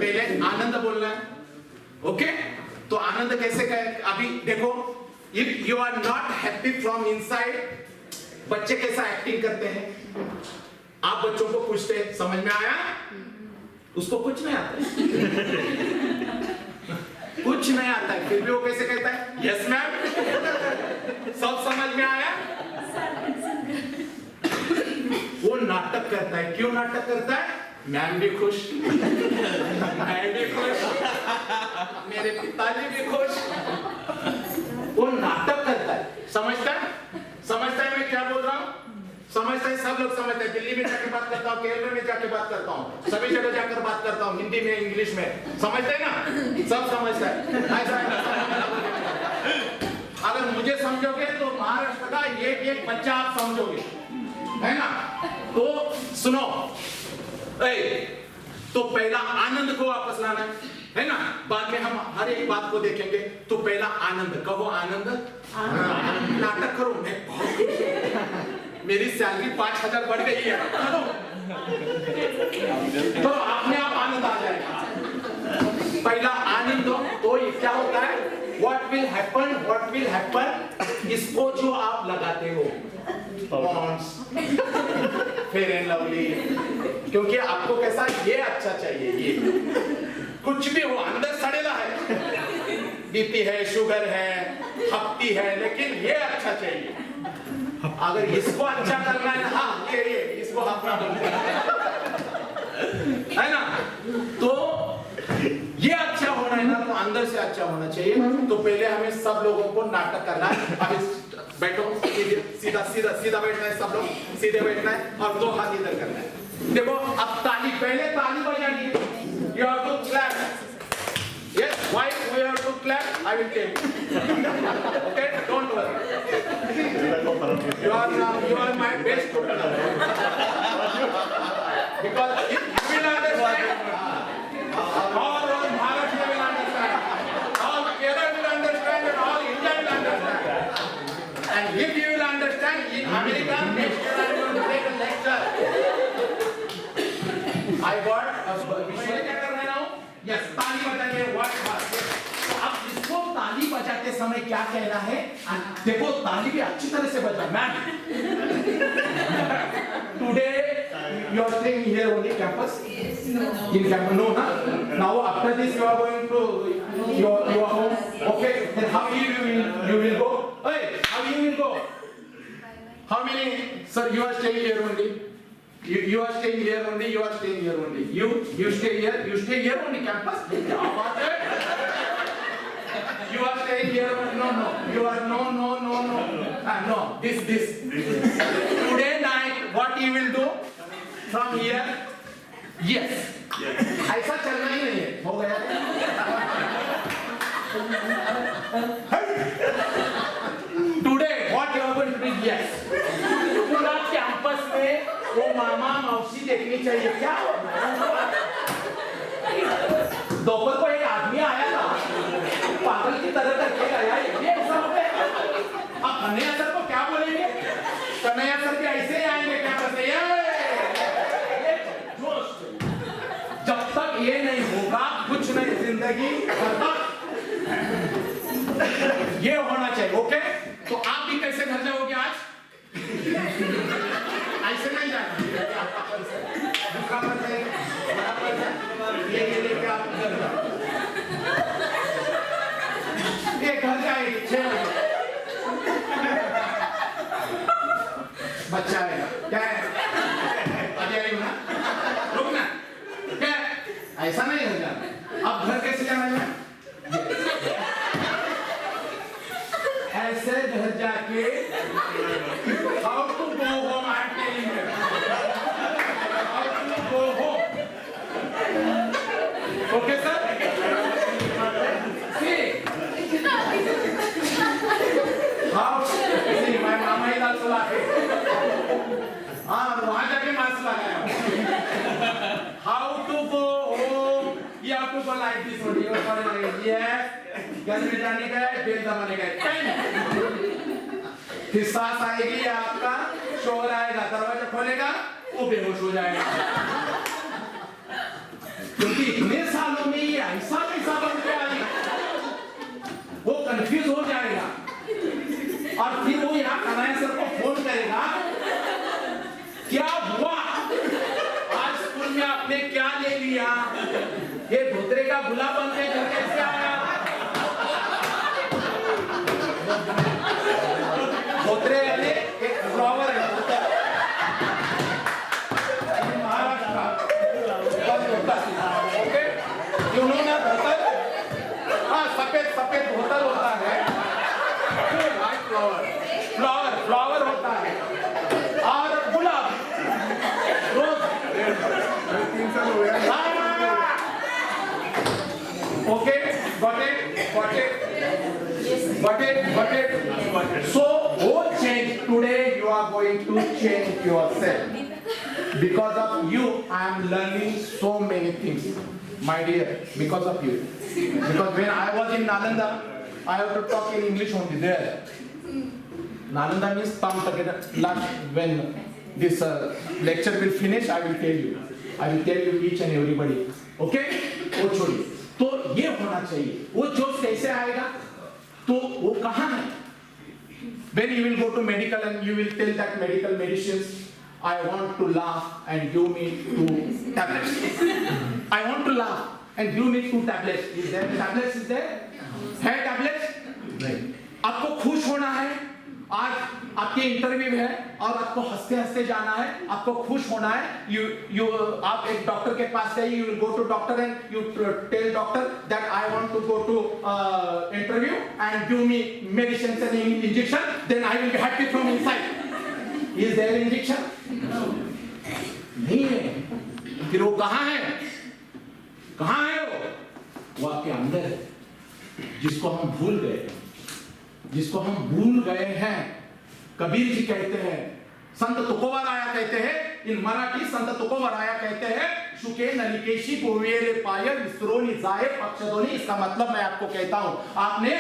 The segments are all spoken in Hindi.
पहले आनंद बोलना है, ओके? तो आनंद कैसे कहे? अभी देखो, if you are not happy from inside, बच्चे कैसा एक्टिंग करते हैं? आप बच्चों को पूछते हैं समझ में आया? उसको कुछ नहीं आता कुछ नहीं आता है, फिर भी वो कैसे कहता है यस मैम, सब समझ में आया? वो नाटक करता है। क्यों नाटक करता है? मैम भी खुश, मैं भी खुश, मेरे पिताजी भी खुश। वो नाटक करता है। समझता है? समझता है मैं क्या बोल रहा हूँ? समझता है, सब लोग समझते हैं। दिल्ली में जाके बात करता हूँ, केरल में जाके बात करता हूँ, सभी जगह जाकर बात करता हूँ, हिंदी में, इंग्लिश में। समझते हैं ना? सब समझता है। ऐसा अगर मुझे समझोगे तो महाराष्ट्र का एक बच्चा आप समझोगे, है ना? तो सुनो, तो पहला आनंद को वापस लाना है ना? बाद में हम हर एक बात को देखेंगे। तो पहला आनंद कहो, आनंद। नाटक करो, मैं बहुत खुश हूं, मेरी सैलरी 5,000 बढ़ गई है, तो अपने आप आनंद आ जाएगा। पहला आनंद हो तो ये क्या होता है? What will happen? What will happen? इसको जो आप लगाते हो, पॉन्ड्स, फेयर एंड लवली, क्योंकि आपको कैसा ये अच्छा चाहिए, ये कुछ भी हो अंदर सड़ेला है, बीपी है, शुगर है, हफ्ती है, लेकिन ये अच्छा चाहिए। अगर इसको अच्छा करना है, हाँ ये इसको हफ्ता बोलते है ना? तो ये अच्छा होना है ना, तो अंदर से अच्छा होना चाहिए। तो पहले हमें सब लोगों को नाटक करना है। अभी बैठो, सीधा सीधा सीधा बैठना है, सब लोग सीधे बैठना है और दो हाथ इधर करना है। देखो अब ताली, पहले ताली बजानी है। You have to clap. Yes, why we have to clap? I will tell you. Okay, don't worry. You are my best student. Because if you will understand, all Maharashtra will understand, all Kerala will understand, and all India will understand. And if you will understand, in America, next year I am going to take a lecture. I got yes, ताली बजाने अब इसको ताली बजाते समय क्या कहना है? देखो ताली भी अच्छी तरह से बजा। Ma'am, today you are staying here only campus? In campus? No, na? Now after this you are going to your home. Okay, then how you will go? Hey, how you will go? How many? Sir, you are staying here only. You are staying here only. You are staying here only. You stay here. You stay here only campus. क्या बात है? You are staying here only. No. You are no. No. This. Today night, what you will do from here? Yes. ऐसा चलना ही नहीं है. हो गया? Today, what you are going to do? Yes. पूरा कैंपस में वो मामा मौसी देखनी चाहिए। क्या दोपहर को एक आदमी आया था, पागल की तरह करके गया। ये सब अब कन्हैया सर को क्या बोलेंगे? कन्हैया सर के ऐसे ही आएंगे कैंपस में, ये जोश। जब तक ये नहीं होगा कुछ नहीं, जिंदगी ये होना चाहिए। ओके, तो आप भी कैसे घर जाओगे आज? ऐसे नहीं जाना, ये लेके आप घर जाओ। ये घर जाएगी 6 बजे, बच्चा आएगा। क्या है? अभी आई ना, रुकना। क्या ऐसा नहीं घर जाना। अब घर कैसे जाना है? ऐसे घर जाके how to go home, I am telling you. How to go home. Okay, sir? See? How? See, my mama is also laughing. वहाँ जाके मास्क लगाया। How to go home? You have to go like this only. You are like yes. घर में जाने का है, बेल दबाने का है। फिर सांस आएगी, आपका शोर आएगा, दरवाजा खोलेगा, वो बेहोश हो जाएगा। क्योंकि इतने सालों में ये ऐसा कैसा बन के आई, वो कंफ्यूज हो जाएगा और फिर वो यहाँ कन्हैया सर को फोन करेगा, क्या हुआ आज स्कूल में आपने क्या ले लिया, ये धोतरे का गुला बन के घर कैसे आया। धोतरे वाले एक फ्लावर है महाराष्ट्र का, ओके, उन्होंने धोतर, हाँ सफेद सफेद धोतर होता है, व्हाइट फ्लावर, फ्लावर फ्लावर होता है, और गुलाब रोज 3 साल हो गया। Okay, got it. So, oh change, today you are going to change yourself. Because of you, I am learning so many things, my dear, because of you. Because when I was in Nalanda, I have to talk in English only there. Nalanda means when this lecture will finish, I will tell you. I will tell you each and everybody. Okay? वो छोड़िए, तो ये होना चाहिए। वो जोश कैसे आएगा? तो वो कहाँ है? When you will go to medical and you will tell that medical medicines, I want to laugh and give me 2 tablets. I want to laugh and give me 2 tablets. Is there tablets? Is there? है tablets? नहीं। आपको खुश होना है, आज आपके इंटरव्यू है और आपको हंसते हंसते जाना है, आपको खुश होना है। आप एक डॉक्टर के पास गए, you will go to doctor and you tell doctor that I want to go to interview and give me medicines and injection, then I will be happy from inside. Is there injection? नहीं है। फिर वो कहाँ है? कहाँ है वो? वो आपके अंदर है, जिसको हम भूल गए, जिसको हम भूल गए हैं। कबीर जी कहते हैं, संत तुकोबराया कहते हैं, इन मराठी संत तुकोबराया कहते हैं, शुके नलिकेशी पूर्वेले पायल विस्रोनी जाए पक्षदोनी। इसका मतलब मैं आपको कहता हूं, आपने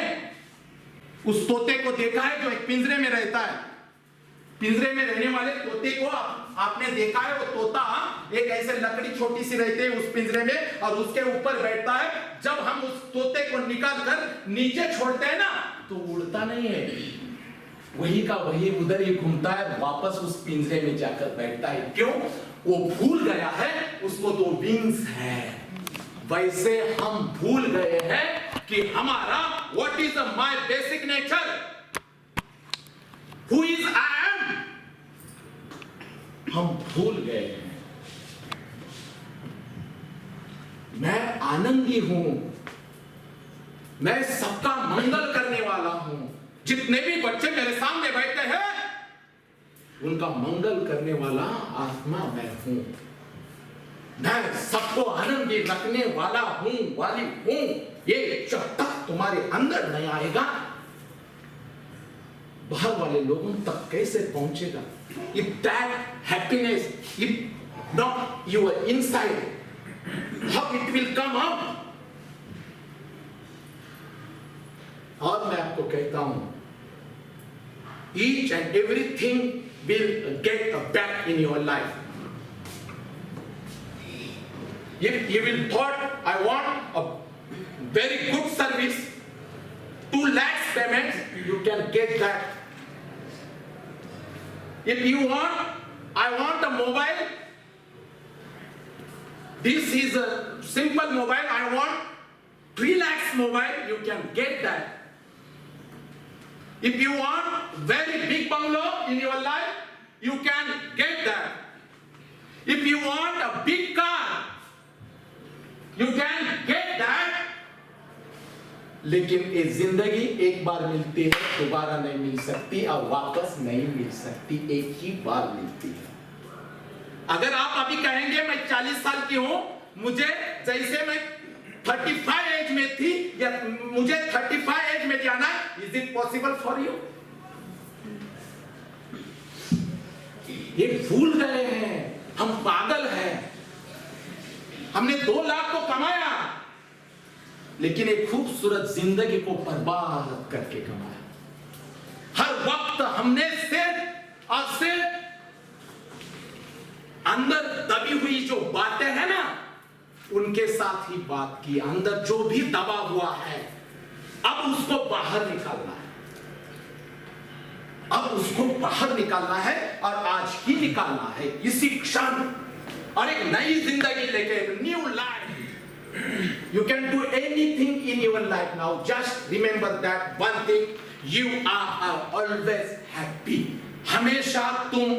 उस तोते को देखा है जो एक पिंजरे में रहता है, पिंजरे में रहने वाले तोते को आपने देखा है। वो तोता एक ऐसे लकड़ी छोटी सी रहती है उस पिंजरे में और उसके ऊपर बैठता है। जब हम उस तोते को निकाल कर नीचे छोड़ते हैं ना, तो उड़ता नहीं है, वही का वही उधर ही घूमता है, वापस उस पिंजरे में जाकर बैठता है। क्यों? वो भूल गया है उसको 2 विंग्स है। वैसे हम भूल गए हैं कि हमारा what is my basic nature, who is I am, हम भूल गए हैं। मैं आनंदी हूं, मैं सबका मंगल करने वाला हूं। जितने भी बच्चे मेरे सामने बैठे हैं उनका मंगल करने वाला आत्मा मैं हूं। मैं सबको आनंदी रखने वाला हूं, वाली हूं। ये जब तक तुम्हारे अंदर नहीं आएगा, बाहर वाले लोगों तक कैसे पहुंचेगा? If that happiness, if not your inside, how it will come out? और मैं आपको कहता हूं, each and everything will get back in your life. If you will thought, I want a very good service, 2 lakhs payments, you can get that. If you want, I want a mobile, this is a simple mobile, I want 3 lakhs mobile, you can get that. If you want very big bungalow in your life, you can get that. If you want a big car, you can get that. लेकिन ये जिंदगी एक बार मिलती है, दोबारा नहीं मिल सकती और वापस नहीं मिल सकती, एक ही बार मिलती है। अगर आप अभी कहेंगे मैं 40 साल की हूं, मुझे जैसे मैं 35 एज में थी या मुझे 35 एज में जाना, is it possible for you? ये भूल गए हैं, हम पागल हैं। हमने 2 लाख को कमाया, लेकिन एक खूबसूरत जिंदगी को बर्बाद करके कमाया। हर वक्त हमने अंदर दबी हुई जो बातें हैं ना, उनके साथ ही बात की, अंदर जो भी दबा हुआ है अब उसको बाहर निकालना है, अब उसको बाहर निकालना है और आज ही निकालना है, इसी क्षण, और एक नई जिंदगी लेके, new life. You can do anything in your life now, just remember that one thing, you are always happy. हमेशा तुम,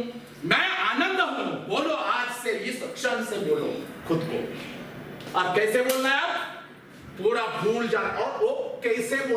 मैं आनंद हूं, बोलो आज से, इस क्षण से बोलो खुद को। और कैसे बोलना है? पूरा भूल जाना। और वो कैसे